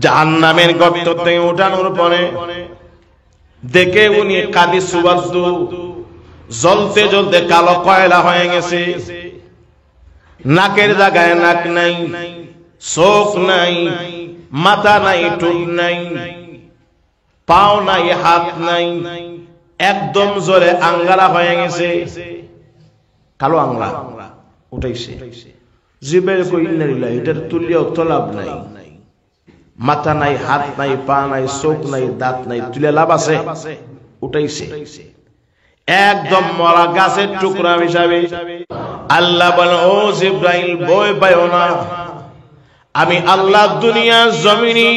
জাহান্নামের গর্ত থেকে উঠানোর পরে দেখে উনি কাদি সুবাদ্দু জ্বলতে জ্বলতে কালো কয়লা হয়ে গেছে। নাকের জায়গায় নাক নাই, চোখ নাই, মাথা নাই, ঠোঁট নাই, পাও নাই, হাত নাই, একদম জোরে আঙ্গারা হয়ে গেছে, কালো আঙ্গলা উঠাইছে। জিবের কই ইন্নালিল্লাহ, এটার তুলিয়াও তো লাভ নাই। মাথা নাই, হাত নাই, পা নাই, চোখ নাই, দাঁত নাই, তুলে লাভ আছে? উঠাইছে একদম মরা গাছের টুকরা হিসাবে। আল্লাহ বলেন, ও জিব্রাইল ভয় পাও না, আমি আল্লাহ দুনিয়ার জমিনে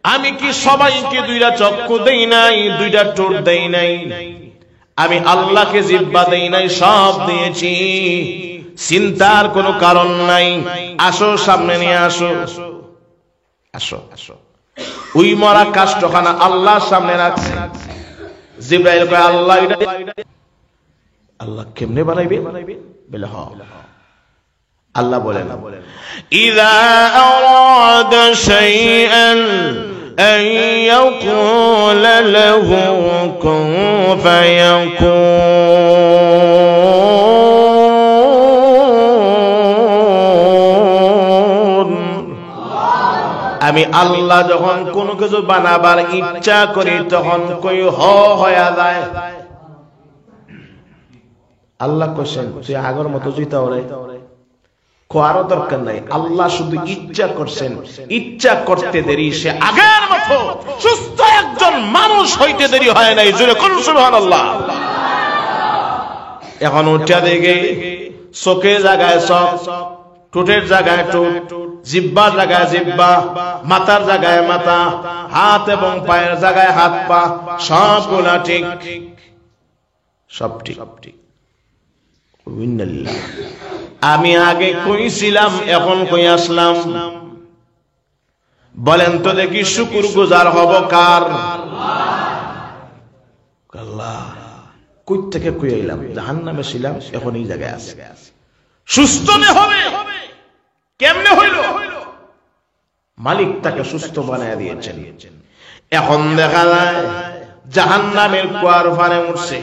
আমি কি সবাইকে দুইটা চক্ষু দেই নাই, দুইটা ঠোঁট দেই নাই? আমি আল্লাহকে জিহ্বা দেই নাই, সব দিয়েছি। চিন্তার কোনো কারণ নাই। আসো, সামনে নিয়ে আসো, আসো আসো। ওই মরা কাষ্ঠখানা আল্লাহর সামনে রাখছে। জিব্রাইল কয়, আল্লাহ এটা আল্লাহ কেমনে বানাইবে? বলে হ। আল্লাহ বলেন, ইযা আরাদা শাইআন আন ইয়াকুলা লাহু কুন ফায়াকুন। আমি আল্লাহ যখন কোন কিছু বানাবার ইচ্ছা করি তখন কই হয়ে যায়। আল্লাহ কোশ্চেন, তুই আগের মতো জুতা ওরে কোয়ারও দরকার নাই। আল্লাহ শুধু ইচ্ছা করছেন, ইচ্ছা করতে দেরি, সে আগের মতো সুস্থ একজন মানুষ হইতে দেরি হয় নাই। জোরে করুন সুবহানাল্লাহ। এখন উঠা দেখে চোখের জায়গায় চোখ, ঠোঁটের জায়গায় ঠোঁট, জিহ্বার জায়গায় জিহ্বা, মাথার জায়গায় মাথা, হাত এবং পায়ের জায়গায় হাত পা, সবগুলা ঠিক, সব ঠিক। আমি আগে কইছিলাম, এখন কই আসলাম? বলেন তো দেখি, শুকর গুজার হব কার? আল্লাহ। কই থেকে কই আইলাম? জাহান্নামে ছিলাম, এখন এই জায়গায় আছে। সুস্থ হবে কেমনে হইল? মালিক তাকে সুস্থ বানায় দিয়েছেন। এখন দেখা যায় জাহান্নামের কুয়ার ফানে উঠছে,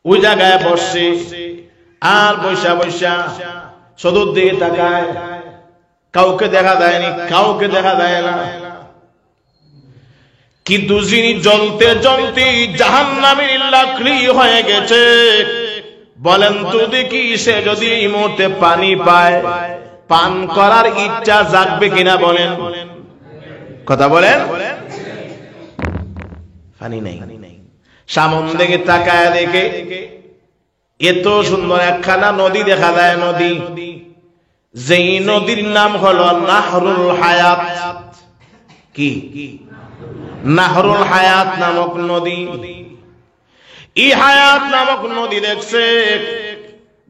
ওই জায়গায় বসছে, আর বৈশা বৈশা চতুর্দিকে তাকায়, কাউকে দেখা দেয়নি, কাউকে দেখা দেয় না। কিন্তু যিনি জ্বলতে জ্বলতে জাহান্নামের লাকড়ি হয়ে গেছে, বলেন তো দেখি, সে যদি এই মুহূর্তে পানি পায়, পান করার ইচ্ছা জাগবে কিনা? বলেন, কথা বলেন। পানি নাই। সামনে দিকে তাকায় দেখে এত সুন্দর একখানা নদী দেখা যায়। নদী, যেই নদীর নাম হলো নাহরুল হায়াত। কি? নাহরুল হায়াত নামক নদী। এই হায়াত নামক নদী দেখছে,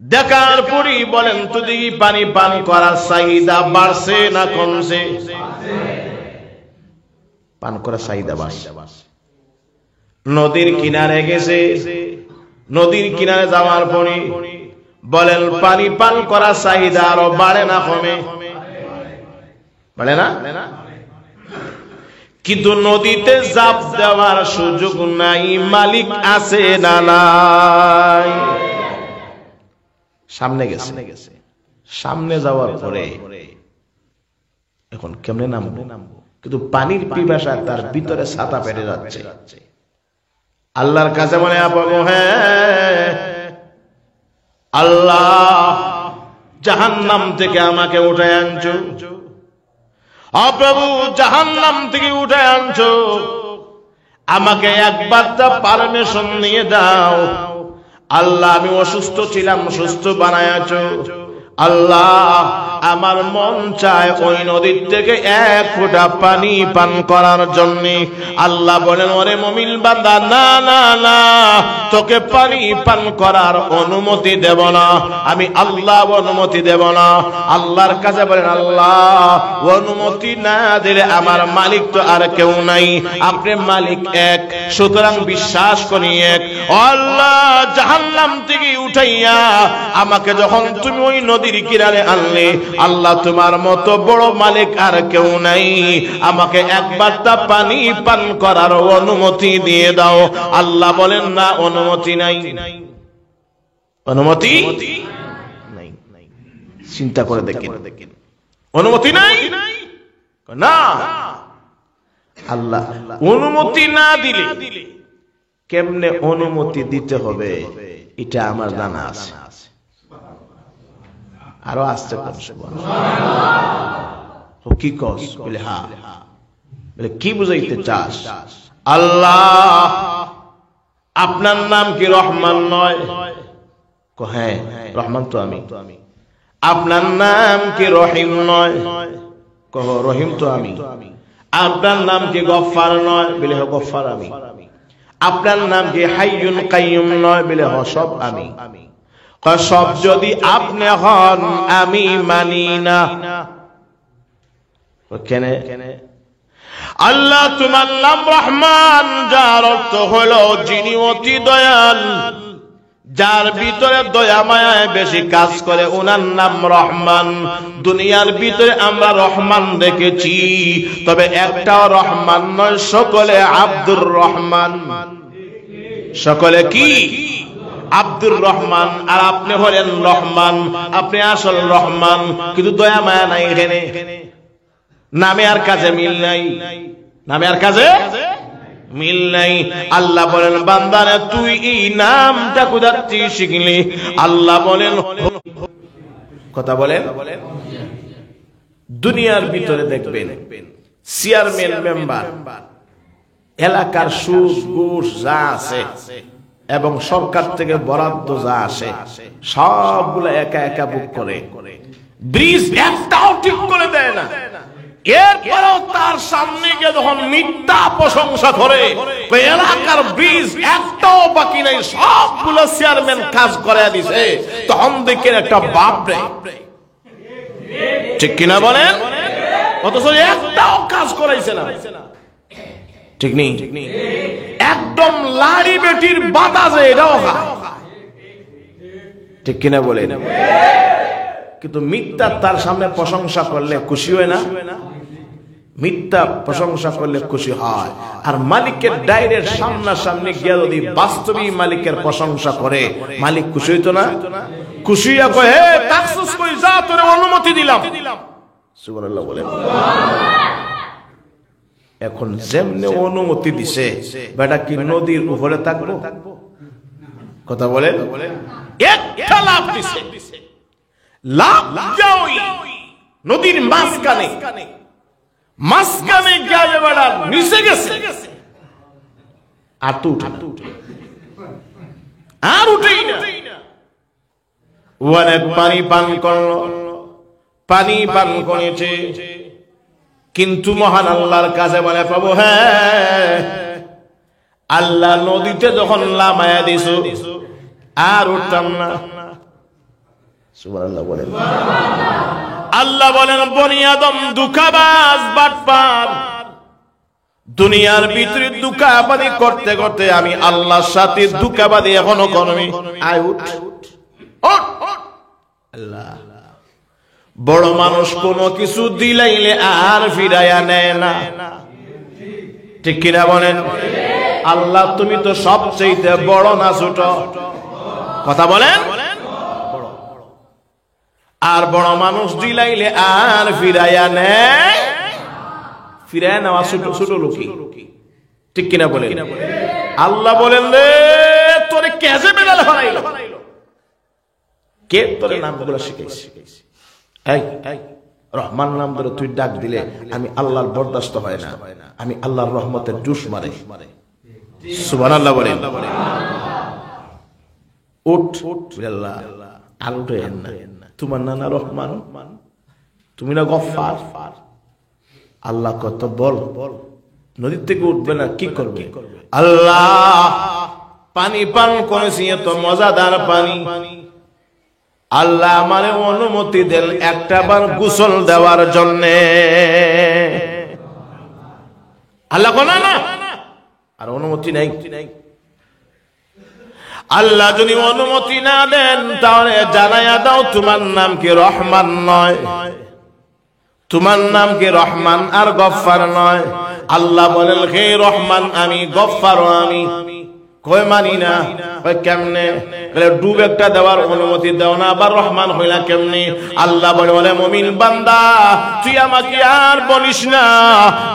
দেখার পরই বলেন তো দেখি, পানি পান করার চাহিদা বাড়ছে না কমছে? পান করার চাহিদা বাড়ছে। নদীর কিনারে গেছে, নদীর কিনারে যাওয়ার পরে বলেন পানি পান করার চাহিদা আরো বাড়ে না কমে? বাড়ে না? কিন্তু নদীতে জাপ দেওয়ার সুযোগ নাই। মালিক আছে না নাই? সামনে গেছে, সামনে যাওয়ার পরে এখন কেমনে নামবো? কিন্তু পানির পিপাসা তার ভিতরে ছাতা পেটে যাচ্ছে। আল্লাহর কাছে মনে পাবো, হ্যাঁ আল্লাহ, জাহান্নাম থেকে আমাকে উঠায় আনছো। প্রভু, জাহান্নাম থেকে উঠায় আনছো, আমাকে একবার তা পারমিশন নিয়ে দাও। আল্লাহ, আমি অসুস্থ ছিলাম, সুস্থ বানায়াছো। আল্লাহ, আমার মন চায় ওই নদীর থেকে এক ফোঁটা পানি পান করার জন্য। আল্লাহ বলেন, ওরে মুমিন বান্দা, না না না, তোকে পানি পান করার অনুমতি দেব না। আমি আল্লাহ অনুমতি দেব না। আল্লাহর কাছে বলেন, আল্লাহ অনুমতি না দিলে আমার মালিক তো আর কেউ নাই, আপনি মালিক এক, সুতরাং বিশ্বাস করি এক। আল্লাহ, জাহান্নাম থেকে উঠাইয়া আমাকে যখন তুমি ওই নদী নদীর কিনারে আনলে, আল্লাহ তোমার মতো বড় মালিক আর কেউ নাই, আমাকে একবার তা পানি পান করার অনুমতি দিয়ে দাও। আল্লাহ বলেন না, অনুমতি নাই, অনুমতি নাই। চিন্তা করে দেখেন, অনুমতি নাই না। আল্লাহ অনুমতি না দিলে কেমনে অনুমতি দিতে হবে এটা আমার জানা আছে। আরো আসতে কি কস বলে, হ্যাঁ বলে কি বুঝাইতে চাস? আল্লাহ আপনার নাম কি রহমান নয়? হ্যাঁ রহমান তো আমি। আপনার নাম কি রহিম নয়? কহ রহিম তো আমি। আপনার নাম কি গফফার নয়? বলে হ গফফার আমি। আপনার নাম কি হাইয়ুন কাইয়ুম নয়? বলে হ সব আমি। সব যদি আপনি হন আমি মানি না। কেন? আল্লাহ তোমার নাম রহমান, যার অর্থ হলো যিনি অতি দয়াল, যার ভিতরে দয়া মায়ায় বেশি কাজ করে ওনার নাম রহমান। দুনিয়ার ভিতরে আমরা রহমান দেখেছি, তবে একটাও রহমান নয়, সকলে আব্দুর রহমান। সকলে কি? আব্দুর রহমান। আর আপনি হলেন রহমান, আপনি আসল রহমান, কিন্তু দয়া মায়া নাই এখানে। নামে আর কাজে মিল নাই, নামে আর কাজে মিল নাই। আল্লাহ বলেন বান্দারে তুই এই নামটা কোথাতে শিখলি? আল্লাহ বলেন, কথা বলেন, দুনিয়ার ভিতরে দেখবেন চেয়ারম্যান মেম্বার, এলাকার সুদ ঘুষ যা আছে এবং সরকার থেকে বরাদ্দ যা আসে সবগুলো একা একা বুক করে, ব্রিজ একটাও ঠিক করে দেয় না। এরপরেও তার সামনে গিয়ে যখন মিথ্যা প্রশংসা করে, এলাকার ব্রিজ একটাও বাকি নাই, সবগুলো চেয়ারম্যান কাজ করে দিছে, তখন দেখেন একটা বাপরে, ঠিক কিনা বলেন? অথচ একটাও কাজ করাইছে না, ঠিক নেই? একদম লাড়ি বেটির বাতাসে এটাও ঠিক কিনা বলেন? কিন্তু মিথ্যা তার সামনে প্রশংসা করলে খুশি হয় না? মিথ্যা প্রশংসা করলে খুশি হয়। আর মালিকের ডাইরেক্ট সামনাসামনি গিয়ে যদি বাস্তবিক মালিকের প্রশংসা করে, মালিক খুশি হইতো না? খুশি হইয়া কয়, হে তাকসুস কই যা, তোরে অনুমতি দিলাম। সুবহানাল্লাহ বলেন। এখন যেমনে অনুমতি দিছে, বেটা কি নদীর উপরে থাকবো? কথা বলেন। একটা লাভ দিছে, লাভ যাওই নদীর মাঝখানে, মাঝখানে গেলে বেড়া নিচে গেছে, আর তো উঠে আর উঠেই না। অনেক পানি পান করলো, পানি পান করেছে, কিন্তু মহান আল্লাহর কাছে বলে, প্রভু হ্যাঁ আল্লাহ নদীতে যখন লামায়া দিছো আর উঠতাম না। সুবহানাল্লাহ বলেন। আল্লাহ বলেন বনি আদম দুঃখাবাজ বাটপার, দুনিয়ার ভিতরে দুঃখাবাদি করতে করতে আমি আল্লাহর সাথে দুঃখাবাদি এখনো করবি। আয় উঠ, আল্লাহ বড় মানুষ কোনো কিছু দিলাইলে আর ফিরাইয়া নেয় না, ঠিক কিনা বলেন? আল্লাহ তুমি তো সবচেয়ে বড় না ছোট? কথা বলেন। আর বড় মানুষ দিলাইলে আর ফিরাইয়া নেয়, ফিরাইয়া নেওয়া ছোট ছোট লোকই, ঠিক কিনা বলেন? আল্লাহ বলেন রে তোরে কেজে মেলাল হরাইল, কে তোরে নামগুলো শিখাইছে? এই রহমান নাম ধরে তুই ডাক দিলে আমি আল্লাহর বরদাস্ত হয় না, আমি আল্লাহর রহমতের জুস মারে। সুবহানাল্লাহ বলেন। উঠ আল্লাহ, আর উঠে না, তোমার নানা রহমান, তুমি না গফফার। আল্লাহ কত বল, নদীর থেকে উঠবে না, কি করবে? আল্লাহ পানি পান করেছি, এত মজাদার পানি, আল্লাহ আমারে অনুমতি দেন একটা বার গোসল দেওয়ার জন্য। আল্লাহ কোনা না, আর অনুমতি নাই। আল্লাহ যদি অনুমতি না দেন তাহলে জানাইয়া দাও তোমার নাম কি রহমান নয়, তোমার নাম কি রহমান আর গফফার নয়। আল্লাহ বলেন হে রহমান আমি, গফফারও আমি। কই মানি না। কই কেমনে? ডুব একটা দেওয়ার অনুমতি দাও না, আবার রহমান হইলা কেমনে? আল্লাহ বলে মুমিন বান্দা তুই আমাকে আর বলিস না,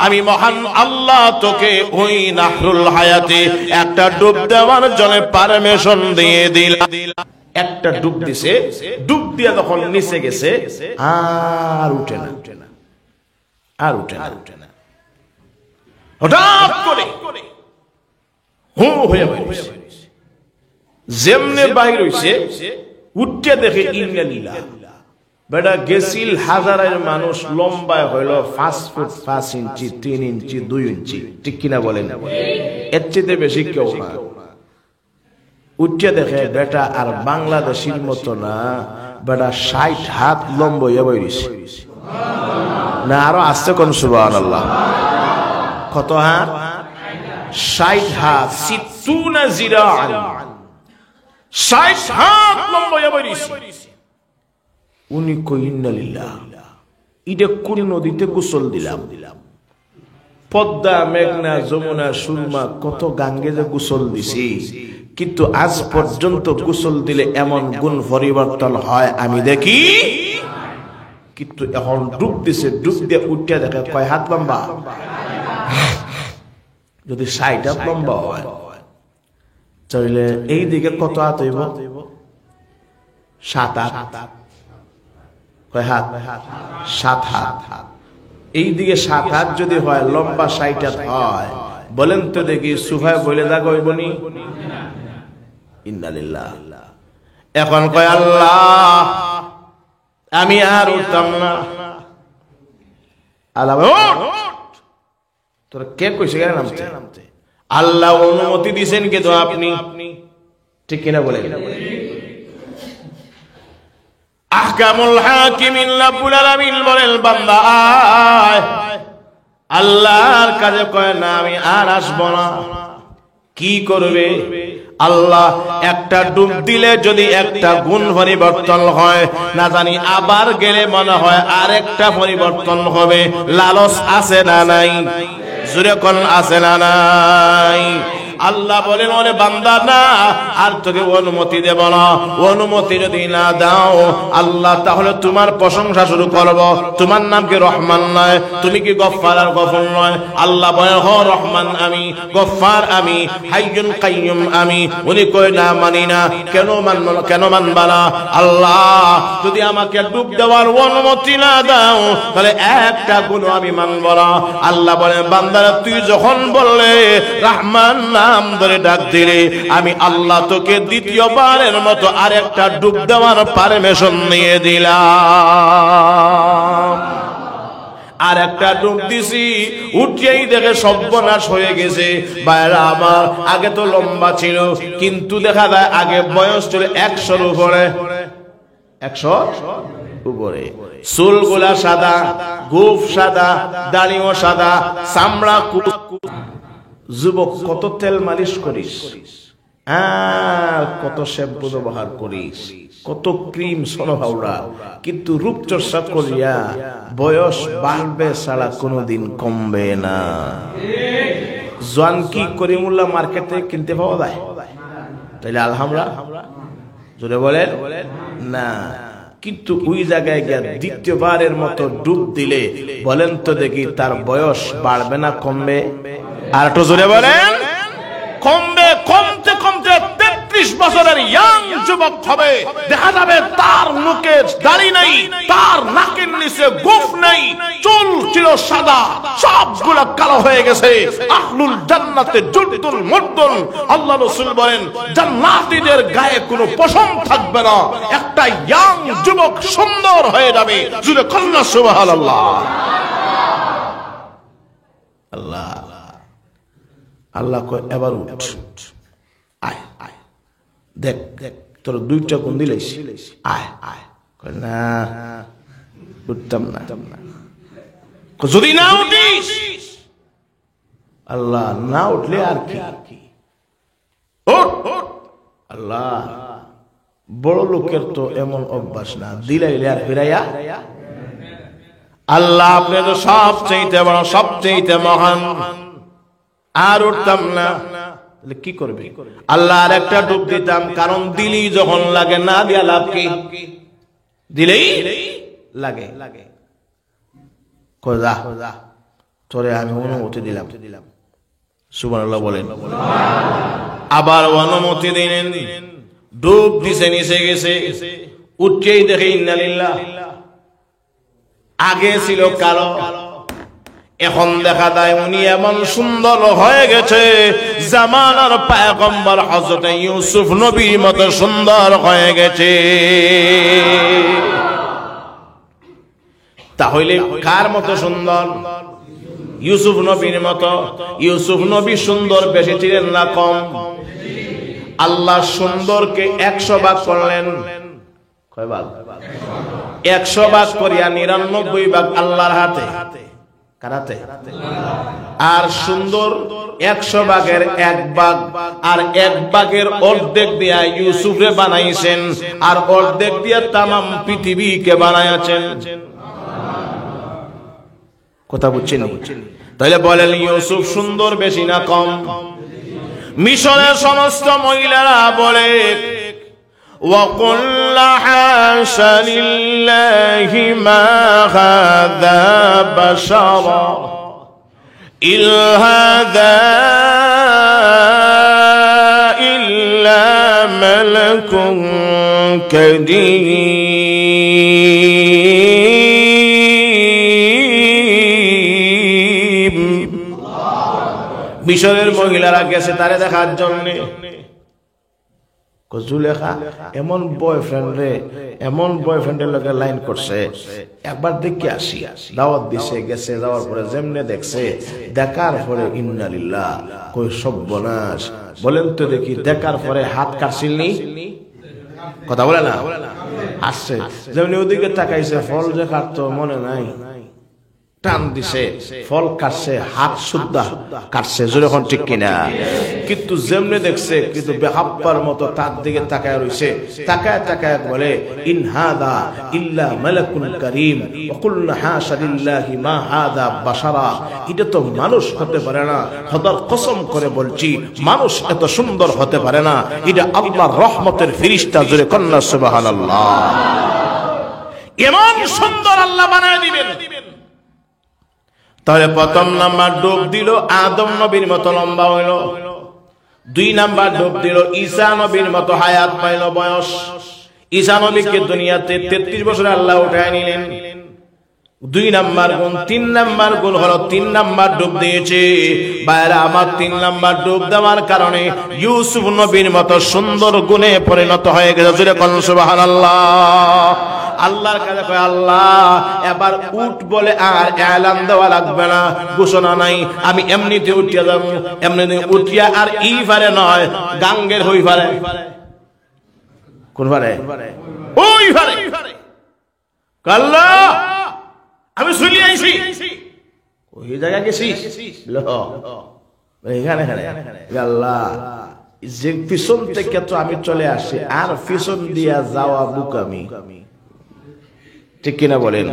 আমি মহান আল্লাহ তোকে ওই নাহরুল হায়াতে একটা ডুব দেওয়ার জন্য পারমিশন দিয়ে দিলাম। একটা ডুব দিছে, ডুব দিয়া যখন নিচে গেছে আর উঠে না, আর উঠে না। হঠাৎ করে হু হয়ে বাইরে, যেমনে বাইর হইছে উঠতে দেখে ইন্নালিল্লাহ। বেটা গেছিল হাজারের মানুষ, লম্বায় হইল 5 ফুট 5 ইঞ্চি, 3 ইঞ্চি, 2 ইঞ্চি, ঠিক কিনা বলেন? এর চেয়ে বেশি কেউ না। উঠতে দেখে বেটা আর বাংলাদেশের মতো না, বেটা 60 হাত লম্বা হয়ে বাইরেছে। না আরো আসছে কোন সুবহানাল্লাহ। কত হাত? 60 হাত, 60 জিরাআন, 60 হাত লম্বা হয়ে বাইরেছে। উনি কই ইন্নালিল্লাহ, ইডে কোন নদীতে গোসল দিলাম? পদ্মা, মেঘনা, যমুনা, সুরমা কত গাঙ্গে যে গোসল দিছি, কিন্তু আজ পর্যন্ত গোসল দিলে এমন গুণ পরিবর্তন হয় আমি দেখি। কিন্তু এখন ডুব দিছে, ডুব দিয়ে উঠে দেখে কয় হাত লম্বা? যদি 60 হাত লম্বা হয় তাহলে এই দিকে কত হাত হইব? 7 হাত। কয় হাত? 7 হাত। এই দিকে 7 হাত যদি হয়, লম্বা 60 হাত হয়, বলেন তো দেখি সুফায় বলে দাগ হইবনি? ইন্নালিল্লাহ। এখন কয় আল্লাহ আমি আর উঠতাম না। আল্লাহ তোর কে কইছে কেন নামতে? আল্লাহ অনুমতি দিয়েছেন কিন্তু আপনি, ঠিক কিনা বলেন? আহকামুল হাকিমিন রাব্বুল আলামিন বলেন বান্দা আয়। আল্লাহর কাছে কয় না আমি আর আসব না। কি করবে? আল্লাহ একটা ডুব দিলে যদি একটা গুণ পরিবর্তন হয়, না জানি আবার গেলে মনে হয় আরেকটা পরিবর্তন হবে। লালস আছে না নাই? জোরে কোন আছে না নাই? আল্লাহ বলেন ওরে বান্দা না আর তোকে অনুমতি দেব না। অনুমতি যদি না দাও আল্লাহ তাহলে তোমার প্রশংসা শুরু করব। তোমার নাম কি রহমান নয়? তুমি কি গফফার আর গফুর নয়? আল্লাহ বলেন হ রহমান আমি, গফফার আমি, হাইয়ুন কাইয়ুম আমি। উনি কই না মানি না। কেন মানব না? কেন মানবা না? আল্লাহ যদি আমাকে ডুব দেওয়ার অনুমতি না দাও তাহলে একটা গুণ আমি মানব না। আল্লাহ বলেন বান্দারা তুই যখন বললে রহমান নাম ধরে ডাক দিলে, আমি আল্লাহ তোকে দ্বিতীয়বারের মতো আরেকটা ডুব দেওয়ার পারমিশন নিয়ে দিলাম। আর একটা ডুব দিছি, উঠেই দেখে সর্বনাশ হয়ে গেছে। বাইরা আমার আগে তো লম্বা ছিল, কিন্তু দেখা যায় আগে বয়স ছিল 100-র উপরে। 100 উপরে। চুলগুলা সাদা, গোফ সাদা, দাড়িও সাদা, চামড়া। যুবক কত তেল মালিশ করিস, কত শ্যাম্পু ব্যবহার করিস, কত ক্রিম সনহাওড়া, কিন্তু রূপচর্চা করিয়া বয়স বাড়বে ছাড়া কোনোদিন কমবে না। জোয়ান কি করিমুল্লাহ মার্কেটে কিনতে পাওয়া যায়? তাইলে আলহামদুলিল্লাহ জোরে বলেন না। কিন্তু ওই জায়গায় গিয়া দ্বিতীয়বারের মতো ডুব দিলে বলেন তো দেখি তার বয়স বাড়বে না কমবে? আর একটু জোরে বলেন। কমবে। কমতে কমতে 33 বছরের ইয়াং যুবক হবে। দেখা যাবে তার মুখে দাড়ি নাই, তার নাকের নিচে গোঁফ নাই, চুল ছিল সাদা, সবগুলো কালো হয়ে গেছে। আহলুল জান্নাতে জুলতুল মুদ্দুল। আল্লাহ রাসূল বলেন জান্নাতীদের গায়ে কোনো পশম থাকবে না। একটা ইয়াং যুবক সুন্দর হয়ে যাবে। জুরে কন্না সুবহানাল্লাহ। আল্লাহ আল্লাহ কয় এবার উঠ, আয় আয়, দেখ দেখ তোর 2টা গুণ দিলেস, আয় আয়। কয় না উঠতাম না। যদি না উঠিস, আল্লাহ না উঠলে আর কি? আল্লাহ বড় লোকের তো এমন অভ্যাস না, দিলাইলে আর ফিরাইয়া। আল্লাহ আপনি তো সবচেয়ে বড়, সবচেয়ে মহান, আর উঠতাম না। কি করবে আল্লাহ? আর একটা ডুব দিতাম, কারণ দিলি যখন লাগে, না দিয়া লাভ কি? দিলেই লাগে। কোজা তোরে আমি অনুমতি দিলাম। সুবহানাল্লাহ বলেন। আবার অনুমতি দিলেন, ডুব দিছে, নিচে গেছে, উঠেই দেখে ইন্না লিল্লাহ। আগে ছিল কালো, এখন দেখা যায় উনি এমন সুন্দর হয়ে গেছে, জামানার পয়গম্বর হযরত ইউসুফ নবীর মতো সুন্দর হয়ে গেছে। তাহলে কার মতো সুন্দর? ইউসুফ নবীর মতো। ইউসুফ নবী সুন্দর বেশি ছিলেন না কম? আল্লাহ সুন্দরকে 100 ভাগ করলেন। কয় ভাগ? 100 ভাগ করিয়া 99 ভাগ আল্লাহর হাতে। কার হাতে? আর সুন্দর 100 ভাগের 1 ভাগ, আর 1 ভাগের অর্ধেক দিয়া ইউসুফে বানাইছেন, আর অর্ধেক দিয়া তামাম পৃথিবীকে বানাইছেন। কথা বুঝছেন? তাহলে বলেন ইউসুফ সুন্দর বেশি না কম? মিশরের সমস্ত মহিলারা বলে, وَقُلْ حَاشَ لِلَّهِ مَا هَذَا بَشَرًا إِنْ هَذَا إِلَّا مَلَكٌ كَرِيمٌ। মিশরের মহিলারা গেছে তারে দেখার জন্য। জুলেখা এমন বয়ফ্রেন্ডের লগে লাইন করছে, একবার দেখে আসি। দাওয়াত দিছে, গেছে, যাওয়ার পরে যেমনে দেখছে, দেখার পরে ইন্না লিল্লাহ, কই সর্বনাশ। বলেন তো দেখি, দেখার পরে হাত কাটছিলনি? কথা বলে না, হাসছে। যেমনি ওদিকে তাকাইছে, ফল যে কাটতো মনে নাই, টান দিছে, ফল কাটছে, হাত সুদ্ধা কাটছে। যখন ঠিক কিনা? কিন্তু যেমনে দেখছে, কিন্তু বেহাপ্পার মতো তার দিকে তাকায় রইছে। তাকায় তাকায় বলে, ইন হাদা ইল্লা মালাকুন কারীম ওয়া কুলনা হাশা লিল্লাহি মা হাদা বাশারা। এটা তো মানুষ হতে পারে না, খোদার কসম করে বলছি, মানুষ এত সুন্দর হতে পারে না। এটা আল্লাহর রহমতের ফেরেশতা। জোরে কন্না সুবহানাল্লাহ। এমন সুন্দর আল্লাহ বানায় দিবেন। তাহলে প্রথম নাম্বার ডুব দিল, আদম নবীর মতো লম্বা হইল। 2 নাম্বার ডুব দিল, ঈসা নবীর মতো হায়াত পাইল, বয়স। ঈসা নবীকে দুনিয়াতে 33 বছরে আল্লাহ উঠায় নিলেন। 2 নাম্বার গুণ। 3 নাম্বার গুণ হলো 3 নাম্বার ডুব দিয়েছে। বাইরে আমার 3 নাম্বার ডুব দেওয়ার কারণে ইউসুফ নবীর মতো সুন্দর গুণে পরিণত হয়ে গেছে। জোরে কোন সুবহানাল্লাহ। আল্লাহর কাছে কয়, আল্লাহ এবার উঠ বলে আর এলান দেওয়া লাগবে না, ঘোষণা নাই, আমি এমনিতে উঠিয়া যাব। এমনি উঠিয়া আর ই পারে নয়, গাঙ্গের হই পারে। কোন পারে? ওই পারে। আল্লাহ আমি চলে আইছি, ওই জায়গা গেছি, আল্লাহ যে পিছন থেকে তো আমি চলে আসি, আর পিছন দিয়া যাওয়া বুকামি। ঠিক কিনা বলেন?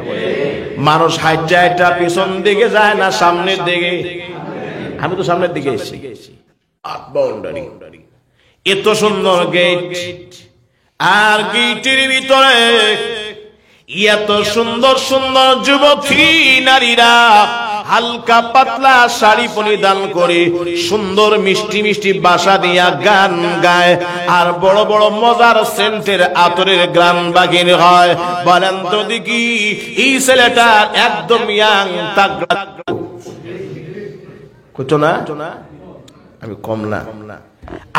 মানুষ হাইটা হাইটা পিছন দিকে যায় না সামনের দিকে? আমি তো সামনের দিকে এসেছি। এত সুন্দর গেট, আর গেটের ভিতরে এত সুন্দর সুন্দর যুবতী নারীরা হালকা পাতলা শাড়ি পরিধান করে সুন্দর মিষ্টি মিষ্টি বাসা দিয়া গান গায়, আর বড় বড় মজার সেন্টের আতরের গান বাগির হয়। বলেন তো দেখি, এই ছেলেটা একদম ইয়াং তাগড়া কত না? আমি কম না।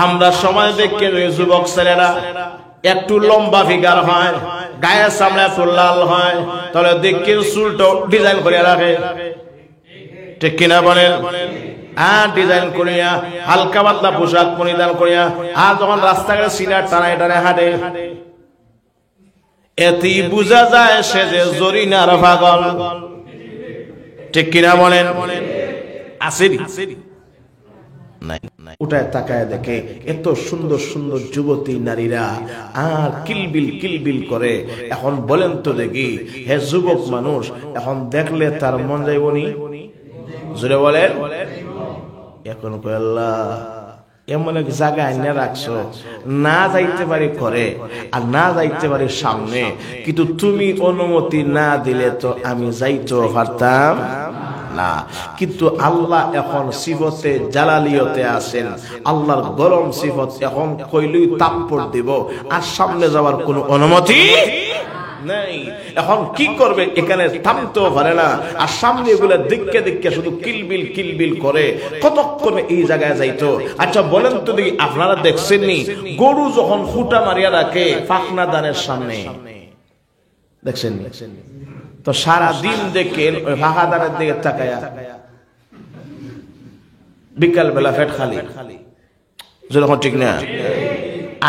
আমরা সমাজ দেখে যুবক ছেলেরা একটু লম্বা ফিগার হয়, গায়ের সামনে একটু লাল হয়, তাহলে দেখে চুলটা ডিজাইন করে রাখে। ঠিক কিনা বলেন? ডিজাইন করিয়া হালকা পাতলা পোশাক পরিধান করিয়া, আর যখন রাস্তাঘাটে সিনার টানায় টানায় হাঁটে, এতেই বোঝা যায় সে যে জরিনার পাগল। ঠিক কিনা বলেন? আসেনি? উঠায় তাকায় দেখে এত সুন্দর সুন্দর যুবতী নারীরা আর কিলবিল করে। এখন বলেন তো দেখি, হে যুবক মানুষ, এখন দেখলে তার মন যাইবনি? জোরে বলেন। এখন আল্লাহ এমন এক জায়গায় আইনা রাখছো, না যাইতে পারি করে আর না যাইতে পারি সামনে, কিন্তু তুমি অনুমতি না দিলে তো আমি যাইতেও পারতাম না। কিন্তু আল্লাহ এখন সিফতে জালালিয়তে আছেন, আল্লাহর গরম সিফত, এখন কইলই তাপ্পড় দিব আর সামনে যাওয়ার কোনো অনুমতি নাই। এখন কি করবে? এখানে থামতেও পারে না, আর সামনে এগুলো দিককে শুধু কিলবিল করে। কতক্ষণে এই জায়গায় যাইতো? আচ্ছা বলেন তো দেখি, আপনারা দেখছেননি গরু যখন খুঁটা মারিয়া রাখে ফাকনা দানের সামনে, দেখছেন? তো সারা দিন দেখেন ওই ফাঁকা দানের দিকে তাকায়া, বিকাল বেলা পেট খালি, যেরকম ঠিক না?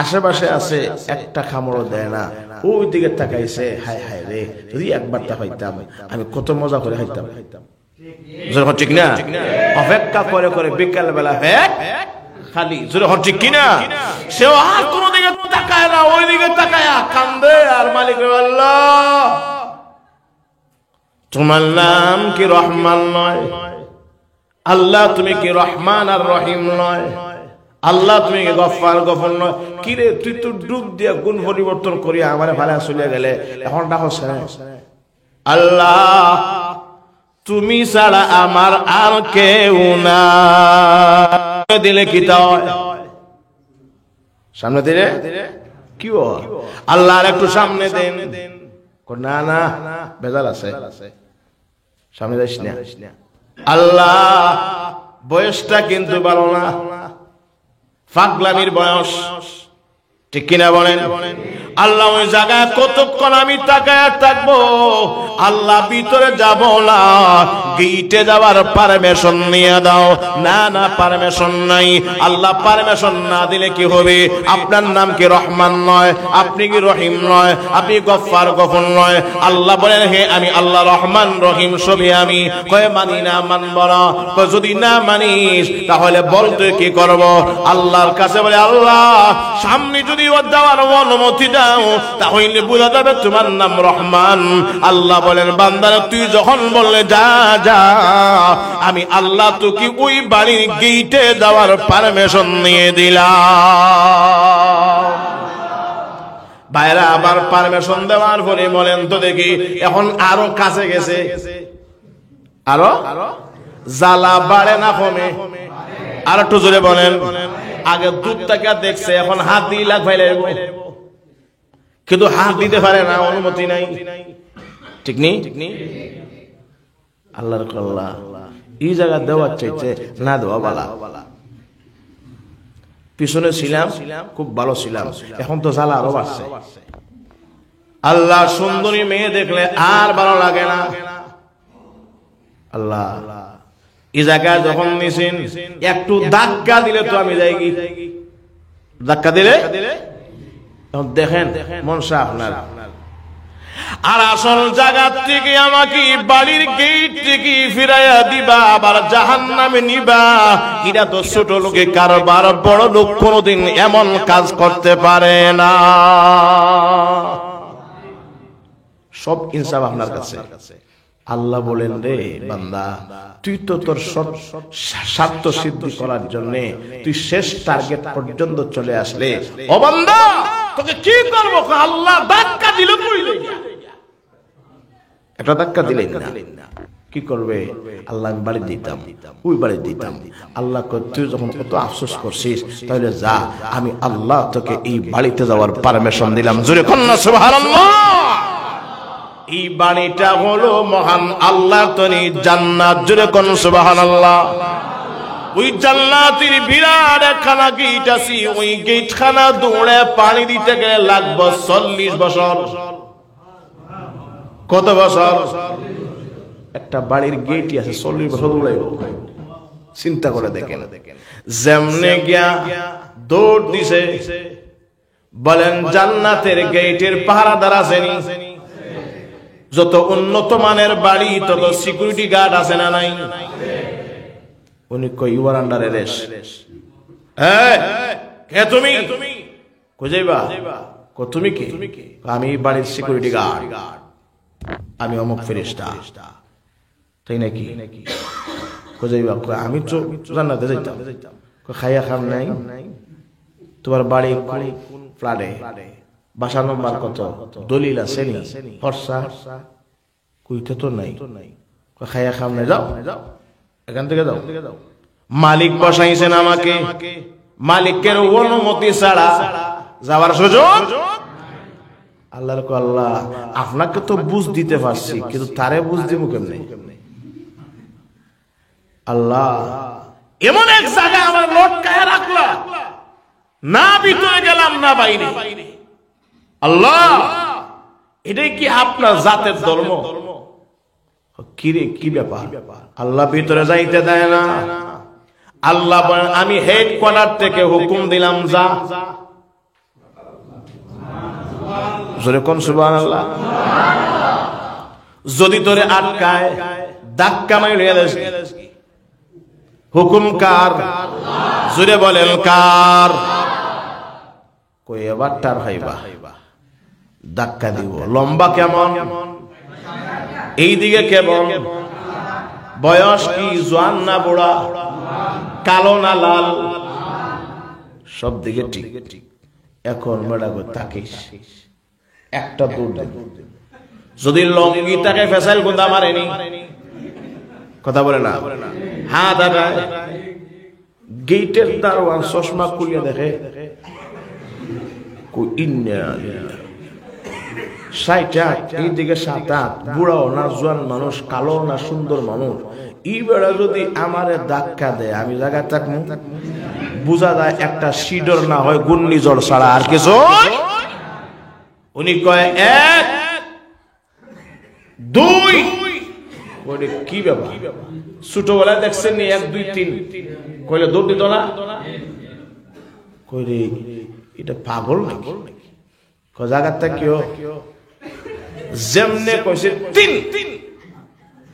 আশেপাশে আছে, একটা খামড়ও দেয় না, ওই দিকে তাকাইছে, হায় হায় রে, যদি একবার তা পাইতাম আমি কত মজা করে খাইতাম, যেরকম ঠিক না? অপেক্ষা করে করে বিকাল বেলা পেট খালি, যেরকম ঠিক কিনা? সেও আর কোনো দিকে তাকায় না, ওই দিকে তাকায়া কান্দে আর মালিক আল্লাহ তোমার নাম কি রহমান নয়? আল্লাহ তুমি কি রহমান আর রহিম নয়? আল্লাহ তুমি কি গফফার গফর নয়? কিরে তুই তো ডুব দিয়া গুণ পরিবর্তন করিয়া আমারে ভালো চলে গেলে, এখন ডাকো আল্লাহ তুমি ছাড়া আমার আর কেউ না। দিলে কি সামনে দিলে কি আল্লাহ আর একটু সামনে দেন, না না বেজাল আছে, সামনে যাইস না। আল্লাহ বয়সটা কিন্তু ভালো না, পাগলামির বয়স, ঠিক কিনা বলেন? আল্লাহ ওই জায়গায় কতক্ষণ আমি তাকায় থাকবো? আল্লাহ ভিতরে যাব না, গেটে যাওয়ার পারমিশন নিয়ে দাও। না না পারমিশন নাই। আল্লাহ পারমিশন না দিলে কি হবে? আপনার নাম কি রহমান নয়? আপনি কি রহিম নয়? আপনি গফফার গফুর নয়? আল্লাহ বলেন হে আমি আল্লাহ রহমান রহিম সবই আমি। কয় মানি না, মানব না। কয় যদি না মানিস তাহলে বল তুই কি করব? আল্লাহর কাছে বলে আল্লাহ সামনে যদি ও যাওয়ার অনুমতি দাও তাহলে বোঝা যাবে তোমার নাম রহমান। আল্লাহ বলেন বান্দারা তুই যখন বললে যা যা, আমি আল্লাহ তোকে ওই বাড়ির গেটে যাওয়ার পারমিশন নিয়ে দিলাম। বাইরে আবার পারমিশন দেওয়ার পরে বলেন তো দেখি, এখন আরো কাছে গেছে, আরো জ্বালা বাড়ে না কমে? আর একটু জোরে বলেন। আগে দূর থেকে দেখছে, এখন হাত দিয়ে লাগ ভাইলে, কিন্তু হাত দিতে পারে না, অনুমতি নাই, ঠিক নেই? আল্লাহর কল্লা এই জায়গা দেওয়ার চাইছে না দেওয়া বালা। পিছনে ছিলাম, খুব ভালো ছিলাম, এখন তো জ্বালা আরো বাড়ছে। আল্লাহ সুন্দরী মেয়ে দেখলে আর ভালো লাগে না। আল্লাহ এই জায়গায় যখন নিছেন একটু ধাক্কা দিলে তো আমি যাই, ধাক্কা দিলে দেখেন মনসা আপনার। আর আসল জায়গা থেকে আমাকে বাড়ির গেট থেকে ফিরাইয়া দিবা, আবার জাহান্নামে নিবা। এরা তো ছোট লোকে কারবার, বড় লোক কোনদিন এমন কাজ করতে পারে না। সব ইনসাফ আপনার কাছে। আল্লাহ বলেন রে বান্দা, তুই তো তোর স্বার্থ সিদ্ধি করার জন্য তুই শেষ টার্গেট পর্যন্ত চলে আসলে, ও বান্দা তোকে কি করবো? আল্লাহ ধাক্কা দিল, একটা ধাক্কা দিলেন না, কি করবে? আল্লাহ আমি বাড়ি দিতাম, ওই বাড়ি দিতাম। আল্লাহ তুই যখন কত আফসোস করছিস, তাহলে যা, আমি আল্লাহ তোকে এই বাড়িতে যাওয়ার পারমিশন দিলাম। জোরে কন্যা সুবহানাল্লাহ। এই বাণীটা হলো মহান আল্লাহ তৈরি জান্নাত। জোরে কোন সুবহানাল্লাহ। ওই জান্নাতের বিরাট একখানা গেট আছে, ওই গেটখানা দৌড়ে পানি দিতে গেলে লাগবে 40 বছর। কত বছর? একটা বাড়ির গেটই আছে 40 বছর দৌড়াইব। চিন্তা করে দেখেন, যেমনে গিয়া দৌড় দিছে। বলেন জান্নাতের গেটের পাহারাদার আছেনি? যত উন্নত মানের বাড়ি তত সিকিউরিটি গার্ড আছে না নাই? উনি কই ইউ আর আন্ডার অ্যারেস্ট। এই কে তুমি? কই যাইবা? কো তুমি কি? আমি বাড়ির সিকিউরিটি গার্ড, আমি অমুক ফেরেশতা। তাই নাকি? কই যাইবা? আমি তো জান্নাতে যাইতাম। খাইয়া খাম নাই? তোমার বাড়ি কোন ফ্ল্যাটে? বাসা নম্বর কত? দলিল আছে নি? ফর্সা কইতে তো নাই। খাইয়া খাম নাই, যাও এখান থেকে যাও। মালিক বসাইছেন আমাকে, মালিকের অনুমতি ছাড়া যাওয়ার সুযোগ। আল্লাহর কো আল্লাহ আপনাকে তো বুঝ দিতে পারছি, কিন্তু তারে বুঝ দিব কেমনে? আল্লাহ এমন এক জায়গায় আমার লটকায় রাখলা, না ভিতরে গেলাম না বাইরে। আল্লাহ এটাই কি আপনার জাতের ধর্ম? কিরে কি ব্যাপার? আল্লাহ ভিতরে যাইতে দেয় না। আল্লাহ বলেন আমি হেড কোয়ার্টার থেকে হুকুম দিলাম যা। জোরে কোন সুবহানাল্লাহ। যদি তোরে আটকায় ধাক্কা মাইরে হুকুম কার? জোরে বলেন কার? কই এবার টার হইবা, ধাক্কা দিব। লম্বা কেমন? এইদিকে কেমন? বয়স কি জওয়ান না বুড়া? কালো না লাল? সব দিকে ঠিক। এখন বেড়া গো তাকিস, একটা দৌড় দে। যদি লঙ্গিটাকে ফেসাইল গুন্দা মারেনি, কথা বলে না, হাত আগায় গেটের দারোয়ান চশমা খুলিয়া দেখে এইদিকে 7-8 বুড়াও না জোয়ান মানুষ, কালো না সুন্দর মানুষ। এই বেড়া যদি আমারে ধাক্কা দেয় আমি জায়গায় থাকবো? বুঝা যায় একটা সিডর না হয় ঘূর্ণিঝড় ছাড়া আর কিছু। উনি কয় 1 2 বলে কি ব্যাপার? ছোটবেলায় দেখছেন 1 2 3 কইলে দৌড় দিত না? কইরে এটা পাগল নাকি? জায়গাটা কেউ যেমনে কইছে 3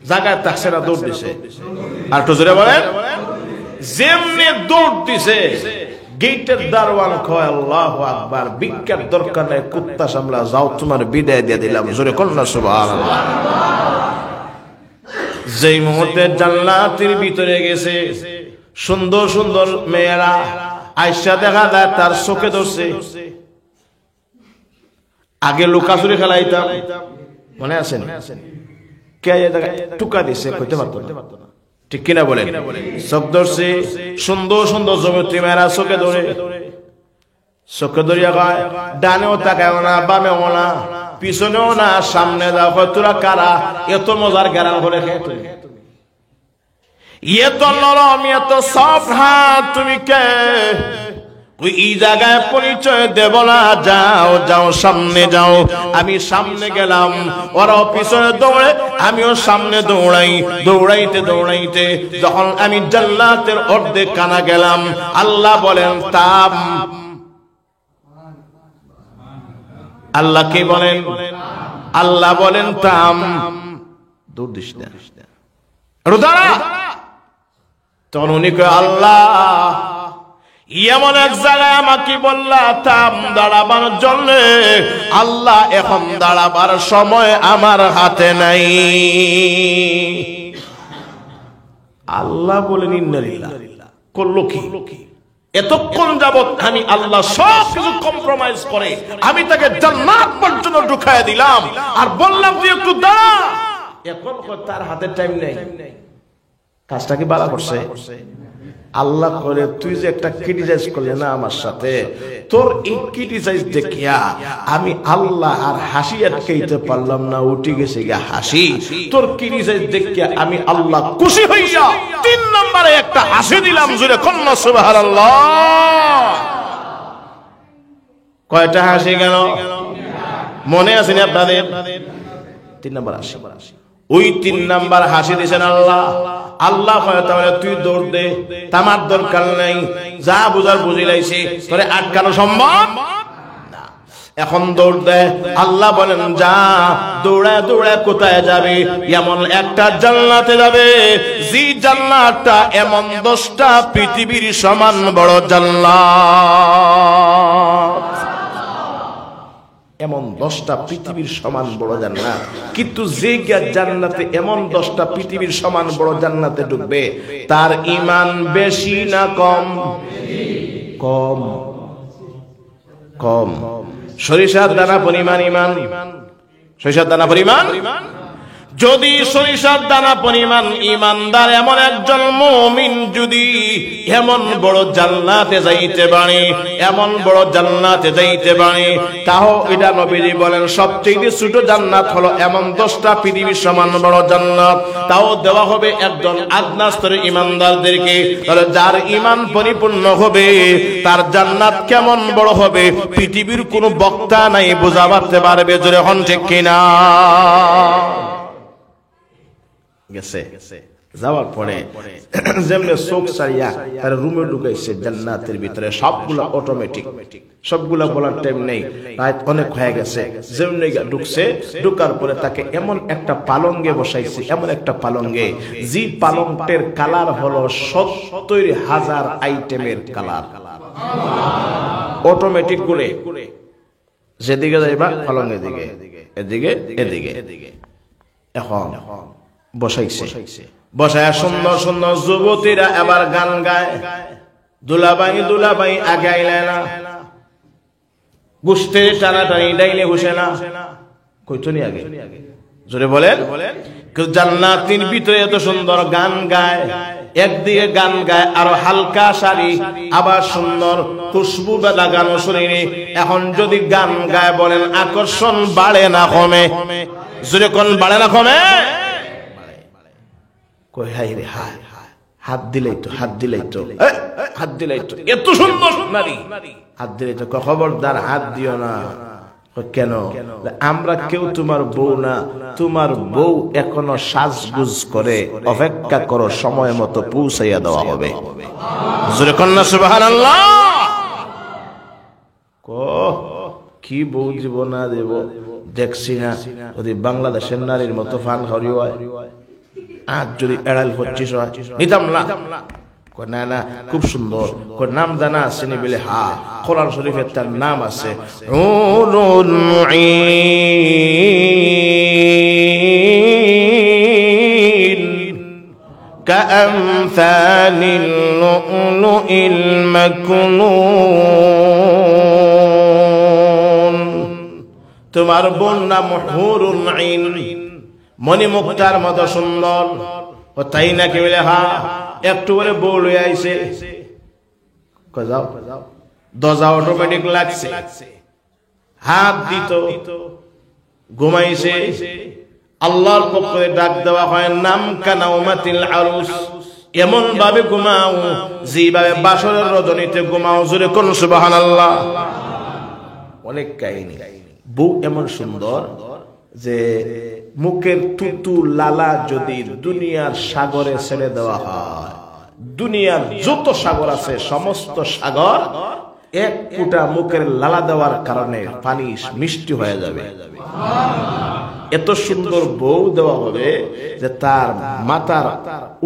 জায়গায় থাকছে না, দৌড় দিছে। আর তো জোরে বলেন, যেমনে দৌড় দিছে গেটের দারোয়ান কয় আল্লাহু আকবার, ভিক্ষার দরকার নাই, কুত্তা সামলা যাও, তোমার বিদায় দিয়ে দিলাম। জোরে কোন না সুবহানাল্লাহ। যেই মুহূর্তে জান্নাতের ভিতরে গেছে, সুন্দর সুন্দর মেয়েরা আয়েশা দেখা যায় তার চোখে ধরছে। আগে লুকাচুরি খেলাইতাম, মনে আছে? কে টুকা দিছে কইতে পারতো না, ঠিক কিনা বলেন? চোখ ধরছে, সুন্দর সুন্দর জমিতে মেয়েরা চোখে ধরে, চোখে ধরিয়া কয় ডানেও তাকায় না, বামেও না, পিছনেও না, সামনে যাও। তোরা কারা? এত মজার জ্ঞান করে খেয়ে, এত নরম, এত সফট হাত, তুমি কে? ওই এই জায়গায় পরিচয় দেব না, যাও যাও সামনে যাও। আমি সামনে গেলাম, ওরাও পিছনে দৌড়ে, আমিও সামনে দৌড়াই। দৌড়াইতে দৌড়াইতে যখন আমি জান্নাতের অর্ধেক কানা গেলাম, আল্লাহ বলেন তাম। আল্লাহ কি বলেন? আল্লাহ বলেন তাম, দৌড় দিস না, রোদারা। তখন উনি কয় আল্লাহ এমন এক জায়গায় আমাকে বললা থাম দাঁড়াবার জন্য, আল্লাহ এখন দাঁড়াবার সময় আমার হাতে নাই। আল্লাহ বলেন ইন্নালিল্লাহ, করলো কি? এতক্ষণ যাবত আমি আল্লাহ সব কিছু কম্প্রোমাইজ করে আমি তাকে জান্নাত পর্যন্ত ঢুকায় দিলাম, আর বললাম তুই একটু দাঁড়া। এখন তার হাতে টাইম নেই। কাজটা কি বালা করছে? আল্লাহ করে তুই যে একটা ক্রিটিসাইজ করলে না আমার সাথে, তোর এই ক্রিটিসাইজ দেখিয়া আমি আল্লাহ আর হাসি আটকাইতে পারলাম না, উঠে গেছে গিয়া হাসি। তোর ক্রিটিসাইজ দেখিয়া আমি আল্লাহ খুশি হইয়া 3 নম্বরে একটা হাসি দিলাম। জোরে কন্না সুবহানাল্লাহ। কয়টা হাসি গেল মনে আছে না আপনাদের? 3 নম্বর হাসি। ওই 3 নাম্বার হাসি দিয়েছেন আল্লাহ। আল্লাহ তাহলে তুই দৌড় দে, তামার দরকার নাই, যা বুঝার বুঝিলাইছি, তোরে আটকানো সম্ভব না। এখন দৌড় দেয়। আল্লাহ বলেন যা, দৌড়ায় দৌড়ায় কোথায় যাবে? এমন একটা জান্নাতে যাবে যে জান্নাতটা এমন 10টা পৃথিবীর সমান বড় জান্নাত। এমন 10টা পৃথিবীর সমান বড় জান্নাত। কিন্তু যে জান্নাতে এমন 10টা পৃথিবীর সমান বড় জান্নাতে ঢুকবে, তার ঈমান বেশি না কম? কম। কম। সরিষার দানা পরিমাণ ঈমান। সরিষার দানা পরিমাণ। যদি সরিষার দানা পরিমাণ ঈমানদার এমন একজন মুমিন যদি এমন বড় জান্নাতে যাইতে পারে, এমন বড় জান্নাতে যাইতে পারে, তাও এটা নবীজি বলেন সবচেয়ে ছোট জান্নাত হলো এমন 10টা পৃথিবীর সমান বড় জান্নাত। তাও দেওয়া হবে একজন আদনা স্তরের ঈমানদারদেরকে। তাহলে যার ঈমান পরিপূর্ণ হবে তার জান্নাত কেমন বড় হবে পৃথিবীর কোনো বক্তা নাই বুঝাতে পারবে। জোরে হন ঠিক কিনা? গেছে যাওয়ার পরে যেমনি চোখ ছাড়িয়া তার রুমে ঢুকাইছে জান্নাতের ভিতরে, সবগুলা অটোমেটিক, সবগুলা বলার টাইম নেই, রাত অনেক হয়ে গেছে। যেমনি ঢুকছে, ঢুকার পরে তাকে এমন একটা পালঙ্গে বসাইছে, এমন একটা পালঙ্গে যে পালংটের কালার হলো 70,000 আইটেমের কালার। অটোমেটিক করে যেদিকে যাইবা পালঙ্গের দিকে, এদিকে এদিকে। এখন বসাইছে, বসায় সুন্দর সুন্দর যুবতীরা এবার গান গায়। দুলাবাই দুলাবাই আগে আইলে না, গুস্তে টানাটানি ডাইলে বসে না, কইতনি আগে জোরে বলেন। জান্নাতের ভিতরে এত সুন্দর গান গায়, একদিকে গান গায় আরো হালকা শাড়ি, আবার সুন্দর খুশবু লাগানো শরীরে। এখন যদি গান গায় বলেন আকর্ষণ বাড়ে না কমে? জোরে কোন বাড়ে না কমে? কই হাই রে হাই, হাত দিলেই তো, হাত দিলেই তো, হাত দিলেই তো, এত সুন্দর নারী, হাত দিলেই তো। খবরদার হাত দিও না। কেন? আমরা কেউ তোমার বউ না, তোমার বউ এখনো সাজগুজ করে, অপেক্ষা করো, সময় মতো পৌঁছাইয়া দেওয়া হবে। জোরে কন্যা সুবহানাল্লাহ। কি বউ দিব না দেব দেখছি না। যদি বাংলাদেশের নারীর মতো ফান হরি হয়, আজ যদি এড়াল 25 হয় নিতাম না। না না, খুব সুন্দর। নাম জানা আছে নি বলে? হা, কোরআন শরীফের তার নাম আছে। কাআমসালিল লুলুইল মাকনুন। তোমার বোন নাম হুরুন আইন, মণিমুক্তার মতো সুন্দর। ও তাই নাকি বলে? হা। একটু করে বউ লয়ে আইছে, যাও, দরজা অটোমেটিক লাগছে, হাত দিত, ঘুমাইছে। আল্লাহর পক্ষে ডাক দেওয়া হয় নাম কানাউমাতিল আরুস। এমন ভাবে ঘুমাও যেভাবে বাসরের রজনীতে ঘুমাও। জোরে কোন সুবহানাল্লাহ। অনেক কাহিনী। বউ এমন সুন্দর যে মুখের তুতু লালা যদি দুনিয়ার সাগরে ছেড়ে দেওয়া হয়, দুনিয়ার যত সাগর আছে সমস্ত সাগর এক ফুটা মুখের লালা দেওয়ার কারণে পানি মিষ্টি হয়ে যাবে। এত সুন্দর বউ দেওয়া হবে যে তার মাথার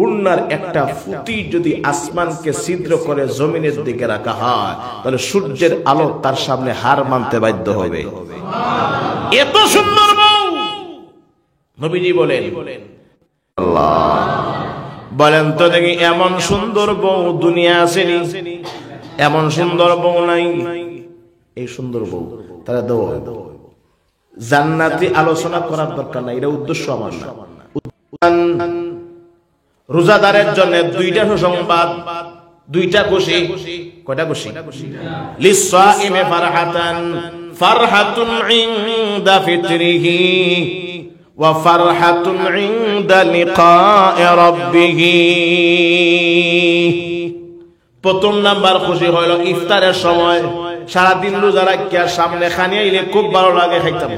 উন্নার একটা ফুটি যদি আসমানকে ছিদ্র করে জমিনের দিকে রাখা হয়, তাহলে সূর্যের আলো তার সামনে হার মানতে বাধ্য হবে। এত সুন্দর বউ। নবীজি বলেন, আল্লাহ বলেন তো দেখি এমন সুন্দর বউ দুনিয়া আসেনি? এমন সুন্দর বউ নাই। এই সুন্দর বউ তারা দেওয়া হবে। জান্নাতি আলোচনা করার দরকার নাই, এটা উদ্দেশ্য আমার না। রোজাদারের জন্য 2টা সুসংবাদ, 2টা খুশি। কয়টা খুশি? লিসাইমি ফারহাতান, ফারহাতুন ইনদা ফিতরিহি ওয়া ফারহাতুন ইনদা লিকাই রাব্বিহি। প্রথম নাম্বার খুশি হইল ইফতারের সময়। সারাদিন রোজা রাখিয়া সামনে খানি আইলে খুব ভালো লাগে, খাইতাম।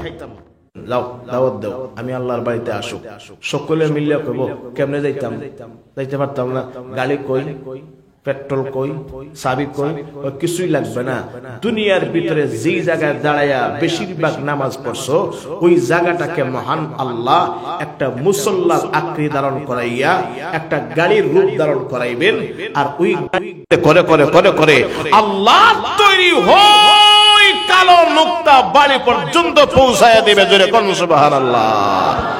যাও দাওয়াত দাও, আমি আল্লাহর বাড়িতে আসুক। সকলে মিলিয়া কইব কেমনে যাইতাম? যাইতে পারতাম না। গাড়ি কই? পেট্রোল কই, চাবি কই, কিছুই লাগবে না। দুনিয়ার ভিতরে যেই জায়গায় দাঁড়ায়া বেশিরভাগ নামাজ পড়ছো ওই জায়গাটাকে মহান আল্লাহ একটা মুসল্লার আকৃতি ধারণ করাইয়া একটা গাড়ির রূপ ধারণ করাইবেন, আর ওই করে করে করে করে আল্লাহ তৈরি হয় কালো নুকতা বাড়ি পর্যন্ত পৌঁছায়া দিবে। জোরে কোন সুবহানাল্লাহ।